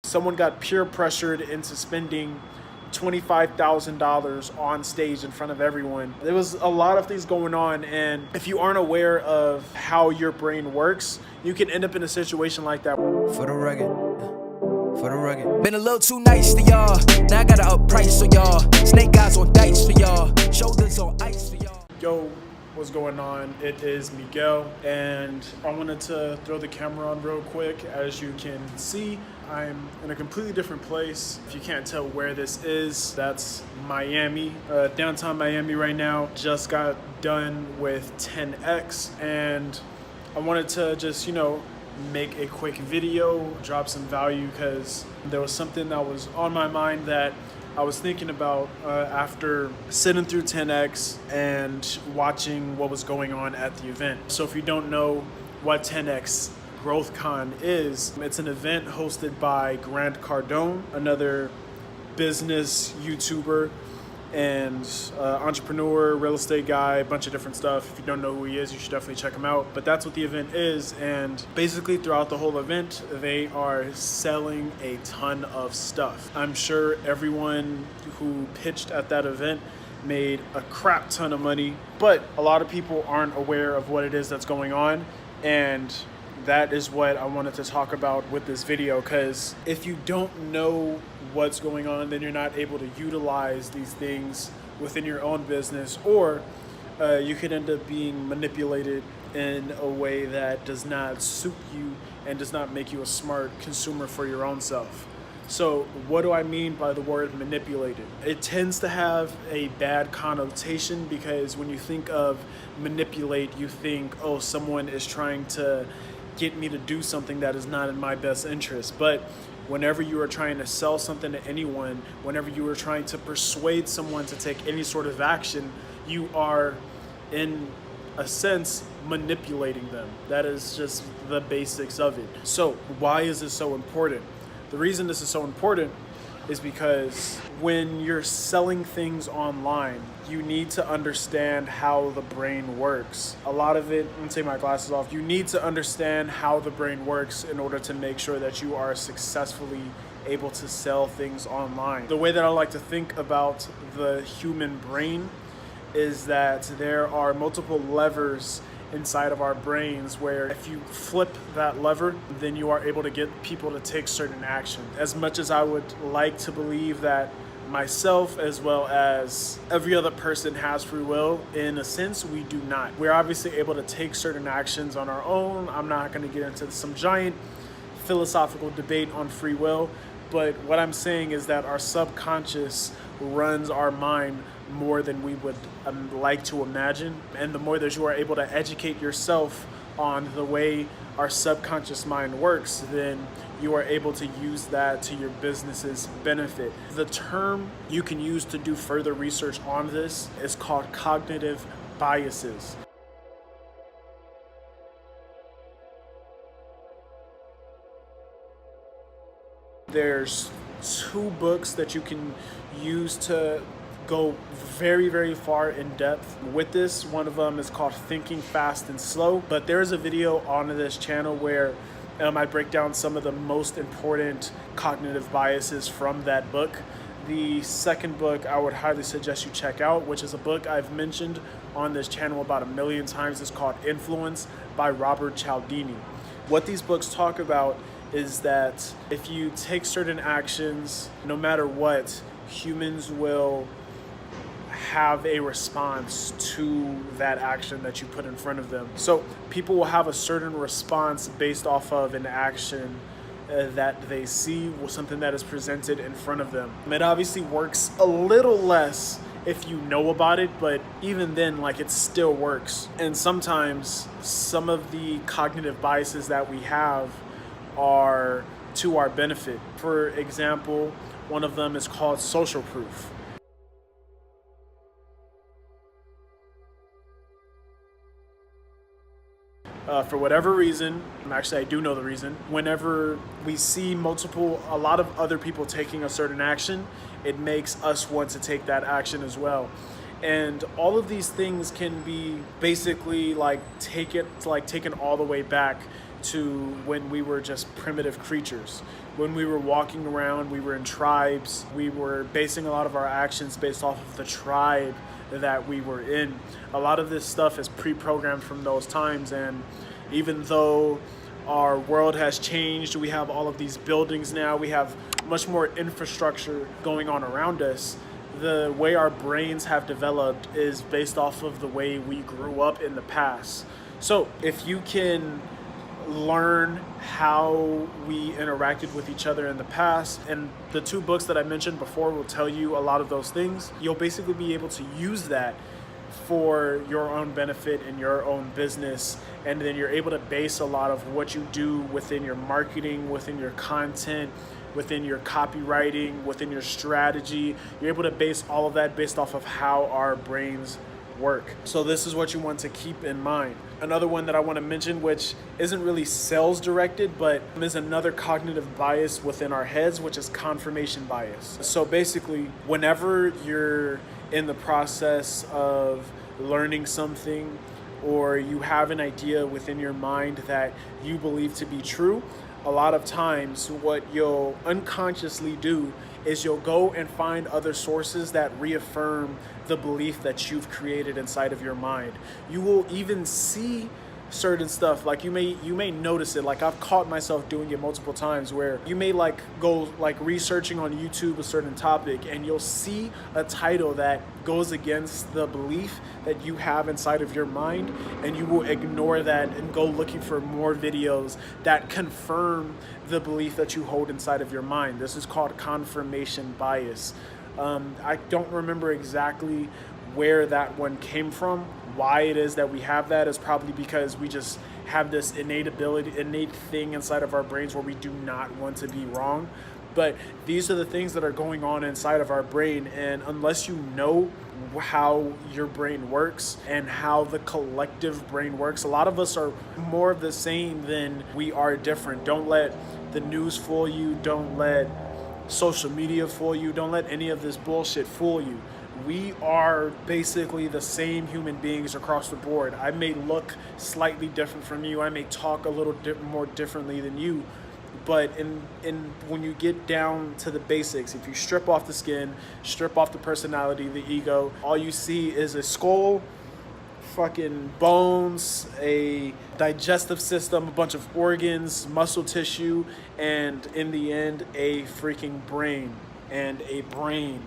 someone got peer pressured into spending $25,000 on stage in front of everyone. There was a lot of things going on, and if you aren't aware of how your brain works, you can end up in a situation like that. For the rugged. Been a little too nice to y'all. Now I gotta up price for y'all. Snake eyes on dice for y'all. Shoulders on ice for y'all. Yo, what's going on? It is Miguel, and I wanted to throw the camera on real quick. As you can see, I'm in a completely different place. If you can't tell where this is, that's Miami, downtown Miami right now. Just got done with 10X, and I wanted to just, make a quick video, drop some value, because there was something that was on my mind that I was thinking about after sitting through 10X and watching what was going on at the event. So if you don't know what 10X GrowthCon is, it's an event hosted by Grant Cardone, another business YouTuber and entrepreneur, real estate guy, a bunch of different stuff. If you don't know who he is, you should definitely check him out. But that's what the event is, and basically throughout the whole event, they are selling a ton of stuff. I'm sure everyone who pitched at that event made a crap ton of money, but a lot of people aren't aware of what it is that's going on, and that is what I wanted to talk about with this video, because if you don't know what's going on, then you're not able to utilize these things within your own business, or you could end up being manipulated in a way that does not suit you and does not make you a smart consumer for your own self. So what do I mean by the word manipulated? It tends to have a bad connotation, because when you think of manipulate, you think, oh, someone is trying to get me to do something that is not in my best interest. But whenever you are trying to sell something to anyone, whenever you are trying to persuade someone to take any sort of action, you are, in a sense, manipulating them. That is just the basics of it. So why is this so important? The reason this is so important is because when you're selling things online, you need to understand how the brain works. A lot of it, let me take my glasses off, you need to understand how the brain works in order to make sure that you are successfully able to sell things online. The way that I like to think about the human brain is that there are multiple levers inside of our brains, where if you flip that lever, then you are able to get people to take certain action. As much as I would like to believe that myself as well as every other person has free will, in a sense we do not. We're obviously able to take certain actions on our own. I'm not going to get into some giant philosophical debate on free will, but what I'm saying is that our subconscious runs our mind more than we would like to imagine. And the more that you are able to educate yourself on the way our subconscious mind works, then you are able to use that to your business's benefit. The term you can use to do further research on this is called cognitive biases. There's 2 books that you can use to go very, very far in depth with this. One of them is called Thinking Fast and Slow, but there's a video on this channel where I break down some of the most important cognitive biases from that book. The second book I would highly suggest you check out, which is a book I've mentioned on this channel about 1 million times. It's called Influence by Robert Cialdini. What these books talk about is that if you take certain actions, no matter what, humans will have a response to that action that you put in front of them. So people will have a certain response based off of an action that they see, or something that is presented in front of them. It obviously works a little less if you know about it, but even then, it still works. And sometimes some of the cognitive biases that we have are to our benefit. For example, one of them is called social proof. For whatever reason, actually I do know the reason, whenever we see a lot of other people taking a certain action, it makes us want to take that action as well. And all of these things can be basically taken all the way back to when we were just primitive creatures. When we were walking around, we were in tribes. We were basing a lot of our actions based off of the tribe that we were in. A lot of this stuff is pre-programmed from those times, and even though our world has changed, we have all of these buildings now, we have much more infrastructure going on around us, the way our brains have developed is based off of the way we grew up in the past. So if you can learn how we interacted with each other in the past, and the 2 books that I mentioned before will tell you a lot of those things, you'll basically be able to use that for your own benefit in your own business, and then you're able to base a lot of what you do within your marketing, within your content, within your copywriting, within your strategy. You're able to base all of that based off of how our brains work. So this is what you want to keep in mind. Another one that I want to mention, which isn't really sales directed, but is another cognitive bias within our heads, which is confirmation bias. So basically, whenever you're in the process of learning something, or you have an idea within your mind that you believe to be true, a lot of times what you'll unconsciously do is you'll go and find other sources that reaffirm the belief that you've created inside of your mind. You will even see certain stuff, like you may notice it. Like I've caught myself doing it multiple times, where you may go researching on YouTube a certain topic, and you'll see a title that goes against the belief that you have inside of your mind, and you will ignore that and go looking for more videos that confirm the belief that you hold inside of your mind. This is called confirmation bias. I don't remember exactly where that one came from. Why it is that we have that is probably because we just have this innate thing inside of our brains where we do not want to be wrong. But these are the things that are going on inside of our brain, and unless you know how your brain works and how the collective brain works, a lot of us are more of the same than we are different. Don't let the news fool you. Don't let social media fool you. Don't let any of this bullshit fool you. We are basically the same human beings across the board. I may look slightly different from you. I may talk a little more differently than you. But when you get down to the basics, if you strip off the skin, strip off the personality, the ego, all you see is a skull, fucking bones, a digestive system, a bunch of organs, muscle tissue, and in the end, a freaking brain. And a brain.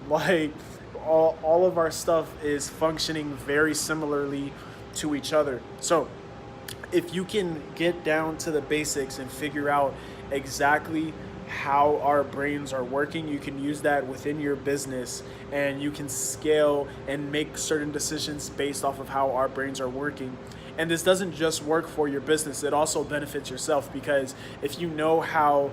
Like all of our stuff is functioning very similarly to each other. So if you can get down to the basics and figure out exactly how our brains are working, you can use that within your business, and you can scale and make certain decisions based off of how our brains are working. And this doesn't just work for your business, it also benefits yourself, because if you know how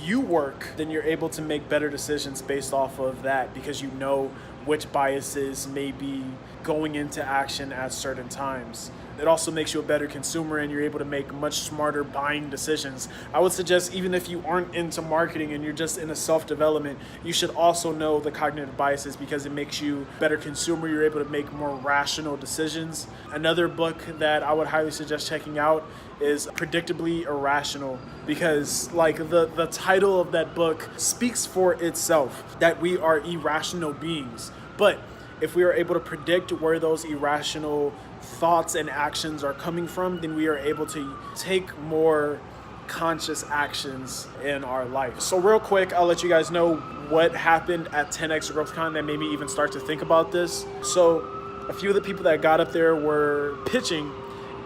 you work, then you're able to make better decisions based off of that, because you know which biases may be going into action at certain times. It also makes you a better consumer, and you're able to make much smarter buying decisions. I would suggest, even if you aren't into marketing and you're just into self-development, you should also know the cognitive biases, because it makes you a better consumer. You're able to make more rational decisions. Another book that I would highly suggest checking out is Predictably Irrational, because the title of that book speaks for itself, that we are irrational beings. But if we are able to predict where those irrational thoughts and actions are coming from, then we are able to take more conscious actions in our life. So real quick, I'll let you guys know what happened at 10X GrowthCon that made me even start to think about this. So a few of the people that got up there were pitching,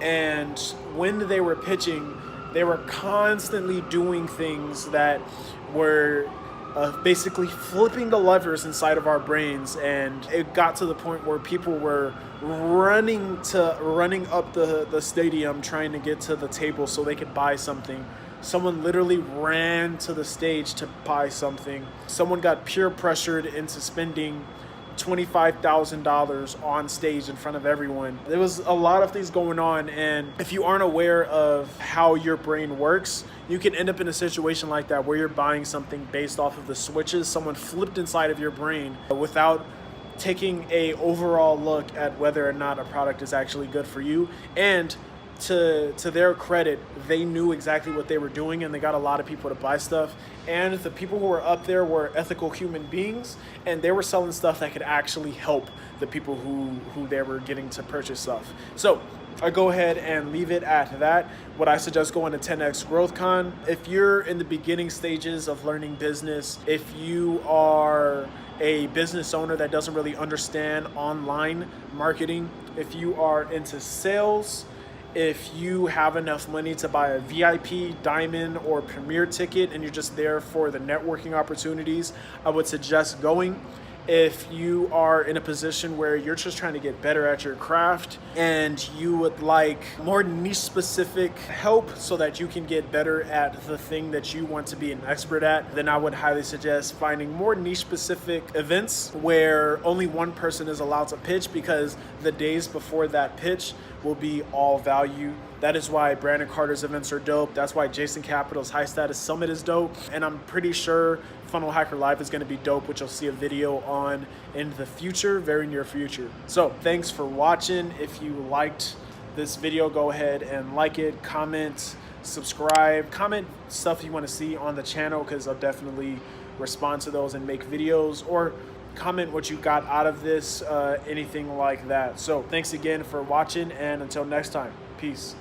and when they were pitching, they were constantly doing things that were basically flipping the levers inside of our brains. And it got to the point where people were running up the stadium trying to get to the table so they could buy something. Someone literally ran to the stage to buy something. Someone got peer pressured into spending $25,000 on stage in front of everyone. There was a lot of things going on, and if you aren't aware of how your brain works, you can end up in a situation like that where you're buying something based off of the switches someone flipped inside of your brain without taking a overall look at whether or not a product is actually good for you. And to their credit, they knew exactly what they were doing, and they got a lot of people to buy stuff. And the people who were up there were ethical human beings, and they were selling stuff that could actually help the people who they were getting to purchase stuff. So I go ahead and leave it at that. Would I suggest going to 10X GrowthCon? If you're in the beginning stages of learning business, if you are a business owner that doesn't really understand online marketing, if you are into sales, if you have enough money to buy a VIP, diamond, or premier ticket and you're just there for the networking opportunities, I would suggest going. If you are in a position where you're just trying to get better at your craft and you would like more niche specific help so that you can get better at the thing that you want to be an expert at, then I would highly suggest finding more niche specific events where only one person is allowed to pitch, because the days before that pitch will be all value. That is why Brandon Carter's events are dope. That's why Jason Capital's High Status Summit is dope. And I'm pretty sure Funnel Hacker Live is going to be dope, which you'll see a video on in the future, very near future. So thanks for watching. If you liked this video, go ahead and like it, comment, subscribe, comment stuff you want to see on the channel, because I'll definitely respond to those and make videos, or comment what you got out of this, anything like that. So thanks again for watching, and until next time, peace.